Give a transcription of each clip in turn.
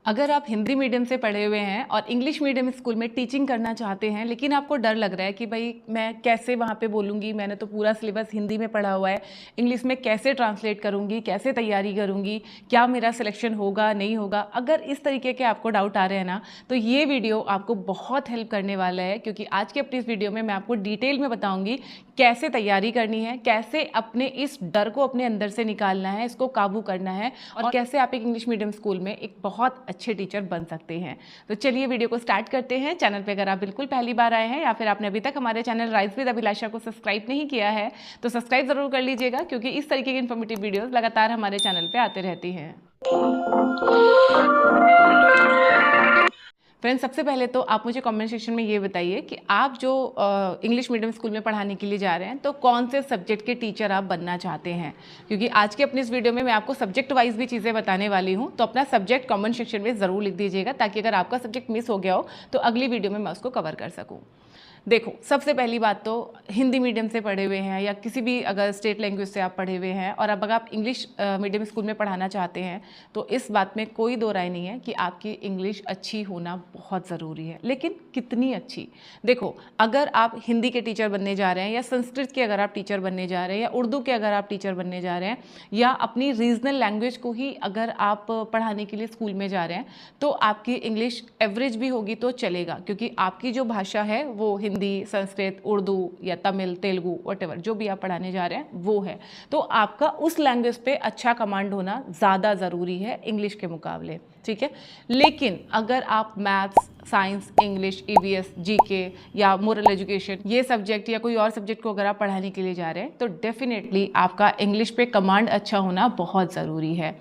अगर आप हिंदी मीडियम से पढ़े हुए हैं और इंग्लिश मीडियम स्कूल में टीचिंग करना चाहते हैं, लेकिन आपको डर लग रहा है कि भाई मैं कैसे वहाँ पे बोलूँगी, मैंने तो पूरा सिलेबस हिंदी में पढ़ा हुआ है, इंग्लिश में कैसे ट्रांसलेट करूँगी, कैसे तैयारी करूँगी, क्या मेरा सिलेक्शन होगा नहीं होगा। अगर इस तरीके के आपको डाउट आ रहे हैं ना, तो ये वीडियो आपको बहुत हेल्प करने वाला है, क्योंकि आज के अपनी इस वीडियो में मैं आपको डिटेल में बताऊँगी कैसे तैयारी करनी है, कैसे अपने इस डर को अपने अंदर से निकालना है, इसको काबू करना है, और कैसे आप एक इंग्लिश मीडियम स्कूल में एक बहुत अच्छे टीचर बन सकते हैं। तो चलिए वीडियो को स्टार्ट करते हैं। चैनल पे अगर आप बिल्कुल पहली बार आए हैं या फिर आपने अभी तक हमारे चैनल राइज विद अभिलाषा को सब्सक्राइब नहीं किया है, तो सब्सक्राइब जरूर कर लीजिएगा, क्योंकि इस तरीके की इन्फॉर्मेटिव वीडियोस लगातार हमारे चैनल पे आते रहती हैं। फ्रेंड्स, सबसे पहले तो आप मुझे कमेंट सेक्शन में ये बताइए कि आप जो इंग्लिश मीडियम स्कूल में पढ़ाने के लिए जा रहे हैं, तो कौन से सब्जेक्ट के टीचर आप बनना चाहते हैं। क्योंकि आज के अपनी इस वीडियो में मैं आपको सब्जेक्ट वाइज भी चीज़ें बताने वाली हूँ, तो अपना सब्जेक्ट कमेंट सेक्शन में ज़रूर लिख दीजिएगा, ताकि अगर आपका सब्जेक्ट मिस हो गया हो तो अगली वीडियो में मैं उसको कवर कर सकूँ। देखो, सबसे पहली बात तो हिंदी मीडियम से पढ़े हुए हैं या किसी भी अगर स्टेट लैंग्वेज से आप पढ़े हुए हैं और अब अगर आप इंग्लिश मीडियम स्कूल में पढ़ाना चाहते हैं, तो इस बात में कोई दो राय नहीं है कि आपकी इंग्लिश अच्छी होना बहुत ज़रूरी है। लेकिन कितनी अच्छी? देखो, अगर आप हिंदी के टीचर बनने जा रहे हैं या संस्कृत के अगर आप टीचर बनने जा रहे हैं या उर्दू के अगर आप टीचर बनने जा रहे हैं या अपनी रीजनल लैंग्वेज को ही अगर आप पढ़ाने के लिए स्कूल में जा रहे हैं, तो आपकी इंग्लिश एवरेज भी होगी तो चलेगा, क्योंकि आपकी जो भाषा है वो हिंदी, संस्कृत, उर्दू या तमिल, तेलुगु, व्हाटएवर जो भी आप पढ़ाने जा रहे हैं वो है। तो आपका उस लैंग्वेज पे अच्छा कमांड होना ज़्यादा ज़रूरी है इंग्लिश के मुकाबले, ठीक है। लेकिन अगर आप maths, science, English, EVS, GK या मोरल एजुकेशन, ये सब्जेक्ट या कोई और सब्जेक्ट को अगर आप पढ़ाने के लिए जा रहे हैं, तो डेफिनेटली आपका इंग्लिश पे कमांड अच्छा होना बहुत ज़रूरी है।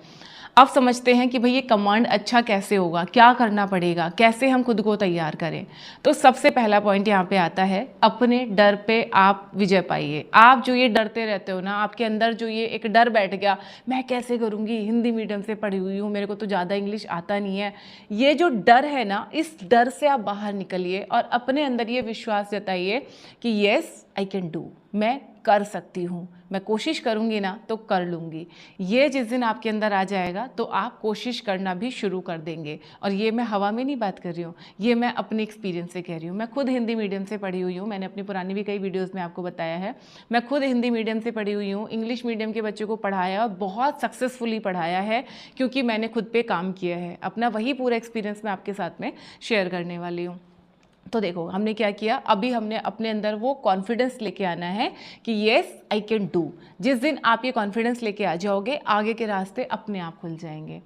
अब समझते हैं कि भाई ये कमांड अच्छा कैसे होगा, क्या करना पड़ेगा, कैसे हम खुद को तैयार करें। तो सबसे पहला पॉइंट यहाँ पे आता है, अपने डर पे आप विजय पाइए। आप जो ये डरते रहते हो ना, आपके अंदर जो ये एक डर बैठ गया, मैं कैसे करूँगी, हिंदी मीडियम से पढ़ी हुई हूँ, मेरे को तो ज़्यादा इंग्लिश आता नहीं है, ये जो डर है ना, इस डर से आप बाहर निकलिए और अपने अंदर ये विश्वास जताइए कि येस आई कैन डू, मैं कर सकती हूँ, मैं कोशिश करूँगी ना तो कर लूँगी। ये जिस दिन आपके अंदर आ जाएगा तो आप कोशिश करना भी शुरू कर देंगे। और ये मैं हवा में नहीं बात कर रही हूँ, ये मैं अपने एक्सपीरियंस से कह रही हूँ। मैं खुद हिंदी मीडियम से पढ़ी हुई हूँ, मैंने अपनी पुरानी भी कई वीडियोज़ में आपको बताया है। मैं खुद हिंदी मीडियम से पढ़ी हुई हूँ, इंग्लिश मीडियम के बच्चों को पढ़ाया और बहुत सक्सेसफुली पढ़ाया है, क्योंकि मैंने खुद पे काम किया है। अपना वही पूरा एक्सपीरियंस मैं आपके साथ में शेयर करने वाली हूँ। तो देखो, हमने क्या किया, अभी हमने अपने अंदर वो कॉन्फिडेंस लेके आना है कि येस आई कैन डू। जिस दिन आप ये कॉन्फिडेंस लेके आ जाओगे, आगे के रास्ते अपने आप खुल जाएंगे।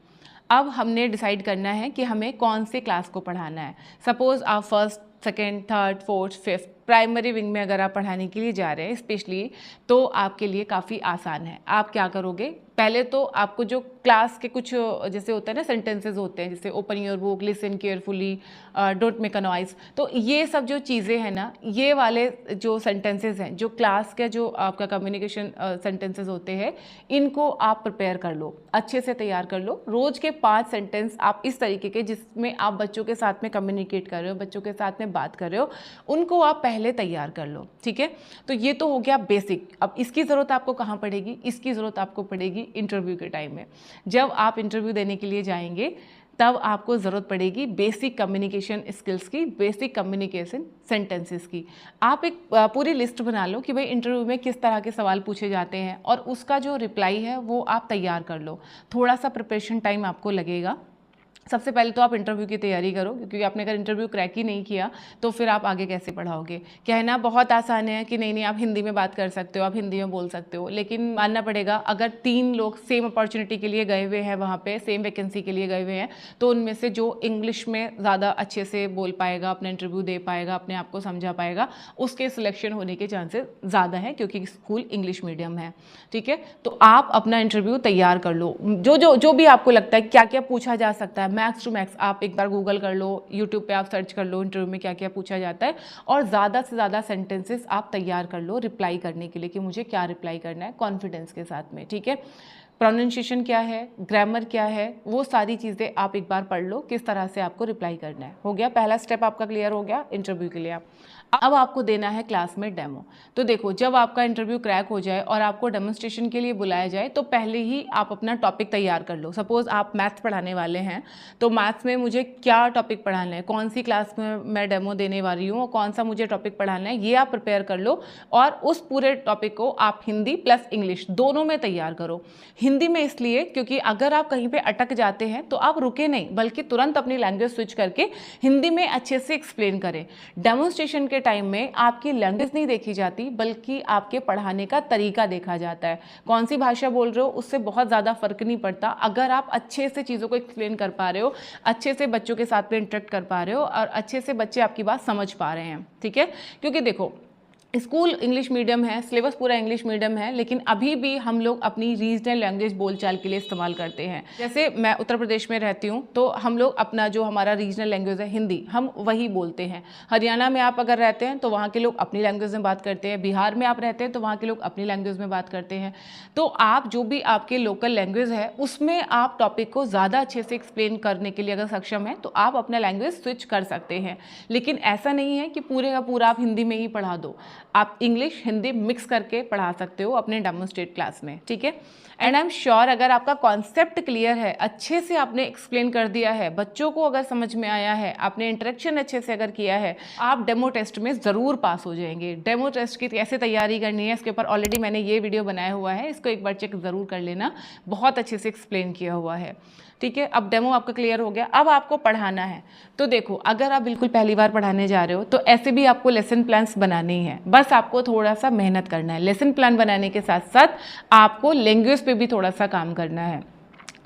अब हमने डिसाइड करना है कि हमें कौन से क्लास को पढ़ाना है। सपोज़ आप first, second, third, fourth, fifth primary wing में अगर आप पढ़ाने के लिए जा रहे हैं स्पेशली, तो आपके लिए काफ़ी आसान है। आप क्या करोगे, पहले तो आपको जो क्लास के कुछ जैसे होता है ना, सेंटेंसेस होते हैं, जैसे open your book, listen carefully, don't make a noise, तो ये सब जो चीज़ें हैं ना, ये वाले जो सेंटेंसेस हैं, जो क्लास के जो आपका कम्युनिकेशन सेंटेंसेस होते हैं, इनको आप प्रिपेयर कर लो, अच्छे से तैयार कर लो। रोज़ के 5 सेंटेंस आप इस तरीके के जिसमें आप बच्चों के साथ में कम्युनिकेट कर रहे हो, बच्चों के साथ में बात कर रहे हो, उनको आप पहले तैयार कर लो, ठीक है। तो ये तो हो गया बेसिक। अब इसकी ज़रूरत आपको कहाँ पड़ेगी, इसकी ज़रूरत आपको पड़ेगी इंटरव्यू के टाइम में। जब आप इंटरव्यू देने के लिए जाएंगे, तब आपको ज़रूरत पड़ेगी बेसिक कम्युनिकेशन स्किल्स की, बेसिक कम्युनिकेशन सेंटेंसेस की। आप एक पूरी लिस्ट बना लो कि भाई इंटरव्यू में किस तरह के सवाल पूछे जाते हैं, और उसका जो रिप्लाई है वो आप तैयार कर लो। थोड़ा सा प्रिपरेशन टाइम आपको लगेगा। सबसे पहले तो आप इंटरव्यू की तैयारी करो, क्योंकि आपने अगर इंटरव्यू क्रैक ही नहीं किया तो फिर आप आगे कैसे पढ़ाओगे। कहना बहुत आसान है कि नहीं नहीं आप हिंदी में बात कर सकते हो, आप हिंदी में बोल सकते हो, लेकिन मानना पड़ेगा, अगर 3 लोग सेम अपॉर्चुनिटी के लिए गए हुए हैं वहाँ पे, सेम वैकेंसी के लिए गए हुए हैं, तो उनमें से जो इंग्लिश में ज़्यादा अच्छे से बोल पाएगा, अपना इंटरव्यू दे पाएगा, अपने आप को समझा पाएगा, उसके सिलेक्शन होने के चांसेस ज़्यादा हैं, क्योंकि स्कूल इंग्लिश मीडियम है, ठीक है। तो आप अपना इंटरव्यू तैयार कर लो। जो भी आपको लगता है क्या क्या पूछा जा सकता है, मैक्स टू मैक्स आप एक बार गूगल कर लो, यूट्यूब पे आप सर्च कर लो इंटरव्यू में क्या क्या पूछा जाता है, और ज़्यादा से ज़्यादा सेंटेंसेस आप तैयार कर लो रिप्लाई करने के लिए, कि मुझे क्या रिप्लाई करना है कॉन्फिडेंस के साथ में, ठीक है। प्रोनाउंसिएशन क्या है, ग्रामर क्या है, वो सारी चीज़ें आप एक बार पढ़ लो, किस तरह से आपको रिप्लाई करना है। हो गया, पहला स्टेप आपका क्लियर हो गया इंटरव्यू के लिए। अब आपको देना है क्लास में डेमो। तो देखो, जब आपका इंटरव्यू क्रैक हो जाए और आपको डेमोन्स्ट्रेशन के लिए बुलाया जाए तो पहले ही आप अपना टॉपिक तैयार कर लो। सपोज आप मैथ्स पढ़ाने वाले हैं, तो मैथ्स में मुझे क्या टॉपिक पढ़ाना है, कौन सी क्लास में मैं डेमो देने वाली हूँ और कौन सा मुझे टॉपिक पढ़ाना है, ये आप प्रिपेयर कर लो। और उस पूरे टॉपिक को आप हिंदी प्लस इंग्लिश दोनों में तैयार करो। हिंदी में इसलिए क्योंकि अगर आप कहीं पर अटक जाते हैं तो आप रुके नहीं, बल्कि तुरंत अपनी लैंग्वेज स्विच करके हिंदी में अच्छे से एक्सप्लेन करें। डेमोन्स्ट्रेशन के टाइम में आपकी लैंग्वेज नहीं देखी जाती, बल्कि आपके पढ़ाने का तरीका देखा जाता है। कौन सी भाषा बोल रहे हो उससे बहुत ज़्यादा फर्क नहीं पड़ता, अगर आप अच्छे से चीज़ों को एक्सप्लेन कर पा रहे हो, अच्छे से बच्चों के साथ में इंटरेक्ट कर पा रहे हो और अच्छे से बच्चे आपकी बात समझ पा रहे हैं। ठीक है, क्योंकि देखो, स्कूल इंग्लिश मीडियम है, सिलेबस पूरा इंग्लिश मीडियम है, लेकिन अभी भी हम लोग अपनी रीजनल लैंग्वेज बोलचाल के लिए इस्तेमाल करते हैं। जैसे मैं उत्तर प्रदेश में रहती हूँ, तो हम लोग अपना जो हमारा रीजनल लैंग्वेज है हिंदी, हम वही बोलते हैं। हरियाणा में आप अगर रहते हैं तो वहाँ के लोग अपनी लैंग्वेज में बात करते हैं, बिहार में आप रहते हैं तो वहाँ के लोग अपनी लैंग्वेज में बात करते हैं। तो आप जो भी आपके लोकल लैंग्वेज है उसमें आप टॉपिक को ज़्यादा अच्छे से एक्सप्लेन करने के लिए अगर सक्षम है तो आप अपना लैंग्वेज स्विच कर सकते हैं। लेकिन ऐसा नहीं है कि पूरे का पूरा आप हिंदी में ही पढ़ा दो, आप इंग्लिश हिंदी मिक्स करके पढ़ा सकते हो अपने डेमोन्स्ट्रेट क्लास में। ठीक है, एंड आई एम श्योर अगर आपका कॉन्सेप्ट क्लियर है, अच्छे से आपने एक्सप्लेन कर दिया है, बच्चों को अगर समझ में आया है, आपने इंटरेक्शन अच्छे से अगर किया है, आप डेमो टेस्ट में ज़रूर पास हो जाएंगे। डेमो टेस्ट की कैसे तैयारी करनी है इसके ऊपर ऑलरेडी मैंने ये वीडियो बनाया हुआ है, इसको एक बार चेक ज़रूर कर लेना, बहुत अच्छे से एक्सप्लेन किया हुआ है। ठीक है, अब डेमो आपका क्लियर हो गया, अब आपको पढ़ाना है। तो देखो, अगर आप बिल्कुल पहली बार पढ़ाने जा रहे हो तो ऐसे भी आपको लेसन प्लान्स बनाने ही हैं, बस आपको थोड़ा सा मेहनत करना है। लेसन प्लान बनाने के साथ साथ आपको लैंग्वेज पे भी थोड़ा सा काम करना है।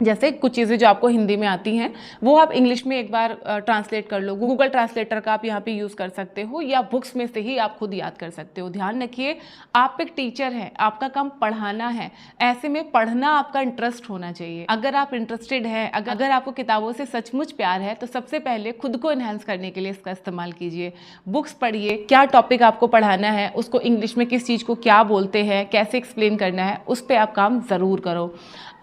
जैसे कुछ चीज़ें जो आपको हिंदी में आती हैं वो आप इंग्लिश में एक बार ट्रांसलेट कर लो। गूगल ट्रांसलेटर का आप यहाँ पे यूज़ कर सकते हो, या बुक्स में से ही आप खुद याद कर सकते हो। ध्यान रखिए, आप एक टीचर हैं, आपका काम पढ़ाना है, ऐसे में पढ़ना आपका इंटरेस्ट होना चाहिए। अगर आप इंटरेस्टेड हैं, अगर आपको किताबों से सचमुच प्यार है, तो सबसे पहले खुद को इन्हांस करने के लिए इसका इस्तेमाल कीजिए। बुक्स पढ़िए, क्या टॉपिक आपको पढ़ाना है, उसको इंग्लिश में किस चीज़ को क्या बोलते हैं, कैसे एक्सप्लेन करना है, उस पर आप काम ज़रूर करो।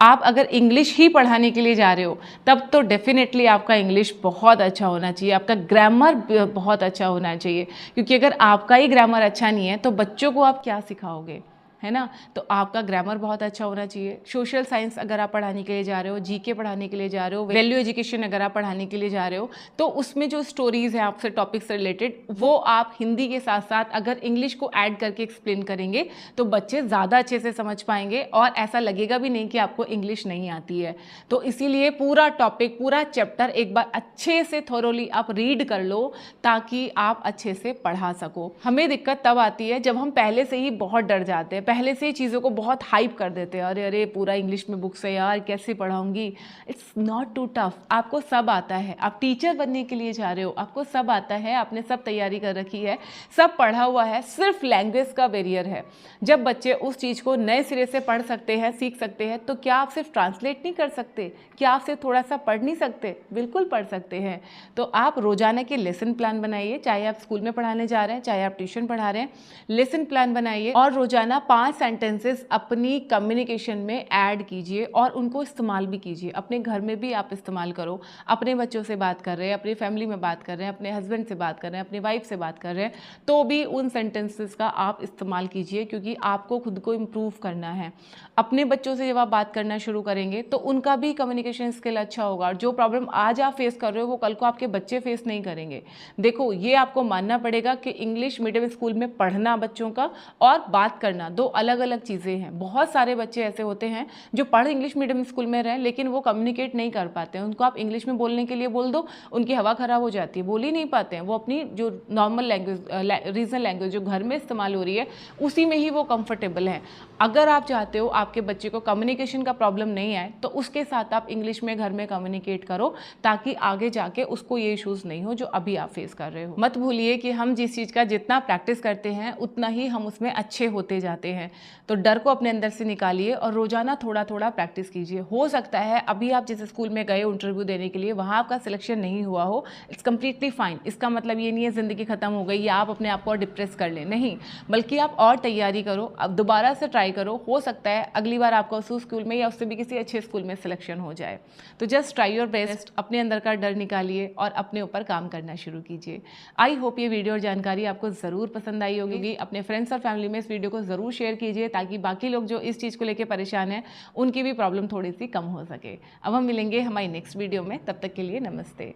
आप अगर इंग्लिश ही पढ़ाने के लिए जा रहे हो तब तो डेफिनेटली आपका इंग्लिश बहुत अच्छा होना चाहिए, आपका ग्रामर बहुत अच्छा होना चाहिए, क्योंकि अगर आपका ही ग्रामर अच्छा नहीं है तो बच्चों को आप क्या सिखाओगे, है ना। तो आपका ग्रामर बहुत अच्छा होना चाहिए। सोशल साइंस अगर आप पढ़ाने के लिए जा रहे हो, जीके पढ़ाने के लिए जा रहे हो, वैल्यू एजुकेशन अगर आप पढ़ाने के लिए जा रहे हो, तो उसमें जो स्टोरीज हैं आपसे टॉपिक से रिलेटेड, वो आप हिंदी के साथ साथ अगर इंग्लिश को ऐड करके एक्सप्लेन करेंगे तो बच्चे ज़्यादा अच्छे से समझ पाएंगे और ऐसा लगेगा भी नहीं कि आपको इंग्लिश नहीं आती है। तो इसीलिए पूरा टॉपिक, पूरा चैप्टर एक बार अच्छे से थोरोली आप रीड कर लो ताकि आप अच्छे से पढ़ा सको। हमें दिक्कत तब आती है जब हम पहले से ही बहुत डर जाते हैं, पहले से ही चीज़ों को बहुत हाइप कर देते हैं। अरे अरे पूरा इंग्लिश में बुक्स है यार, कैसे पढ़ाऊंगी। इट्स नॉट टू टफ, आपको सब आता है, आप टीचर बनने के लिए जा रहे हो, आपको सब आता है, आपने सब तैयारी कर रखी है, सब पढ़ा हुआ है, सिर्फ लैंग्वेज का बैरियर है। जब बच्चे उस चीज़ को नए सिरे से पढ़ सकते हैं, सीख सकते हैं, तो क्या आप सिर्फ ट्रांसलेट नहीं कर सकते, क्या आप सिर्फ थोड़ा सा पढ़ नहीं सकते? बिल्कुल पढ़ सकते हैं। तो आप रोजाना के लेसन प्लान बनाइए, चाहे आप स्कूल में पढ़ाने जा रहे हैं, चाहे आप ट्यूशन पढ़ा रहे हैं, लेसन प्लान बनाइए और रोजाना 5 सेंटेंसेस अपनी कम्युनिकेशन में ऐड कीजिए और उनको इस्तेमाल भी कीजिए। अपने घर में भी आप इस्तेमाल करो, अपने बच्चों से बात कर रहे हैं, अपनी फैमिली में बात कर रहे हैं, अपने हस्बैंड से बात कर रहे हैं, अपनी वाइफ से बात कर रहे हैं, तो भी उन सेंटेंसेस का आप इस्तेमाल कीजिए, क्योंकि आपको खुद को इम्प्रूव करना है। अपने बच्चों से जब आप बात करना शुरू करेंगे तो उनका भी कम्युनिकेशन स्किल अच्छा होगा, और जो प्रॉब्लम आज आप फेस कर रहे हो वो कल को आपके बच्चे फेस नहीं करेंगे। देखो, ये आपको मानना पड़ेगा कि इंग्लिश मीडियम स्कूल में पढ़ना बच्चों का और बात करना दो अलग अलग चीज़ें हैं। बहुत सारे बच्चे ऐसे होते हैं जो पढ़ इंग्लिश मीडियम स्कूल में रहे लेकिन वो कम्युनिकेट नहीं कर पाते हैं। उनको आप इंग्लिश में बोलने के लिए बोल दो, उनकी हवा खराब हो जाती है, बोल ही नहीं पाते हैं। वो अपनी जो नॉर्मल लैंग्वेज, रीजनल लैंग्वेज जो घर में इस्तेमाल हो रही है, उसी में ही वो कंफर्टेबल है। अगर आप चाहते हो आपके बच्चे को कम्युनिकेशन का प्रॉब्लम नहीं आए, तो उसके साथ आप इंग्लिश में घर में कम्युनिकेट करो, ताकि आगे जाके उसको ये इश्यूज़ नहीं हो जो अभी आप फेस कर रहे हो। मत भूलिए कि हम जिस चीज़ का जितना प्रैक्टिस करते हैं उतना ही हम उसमें अच्छे होते जाते हैं। तो डर को अपने अंदर से निकालिए और रोजाना थोड़ा थोड़ा प्रैक्टिस कीजिए। हो सकता है अभी आप जिस स्कूल में गए इंटरव्यू देने के लिए वहाँ आपका सिलेक्शन नहीं हुआ हो, इट्स कम्प्लीटली फाइन। इसका मतलब ये नहीं है ज़िंदगी ख़त्म हो गई या आप अपने आप को डिप्रेस कर लें, नहीं, बल्कि आप और तैयारी करो, अब दोबारा से ट्राई करो, हो सकता है अगली बार आपका उस स्कूल में या उससे भी किसी अच्छे स्कूल में सिलेक्शन हो जाए। तो जस्ट ट्राई योर बेस्ट, अपने अंदर का डर निकालिए और अपने ऊपर काम करना शुरू कीजिए। आई होप ये वीडियो और जानकारी आपको ज़रूर पसंद आई होगी। अपने फ्रेंड्स और फैमिली में इस वीडियो को ज़रूर शेयर कीजिए ताकि बाकी लोग जो इस चीज़ को लेकर परेशान हैं उनकी भी प्रॉब्लम थोड़ी सी कम हो सके। अब हम मिलेंगे हमारी नेक्स्ट वीडियो में, तब तक के लिए नमस्ते।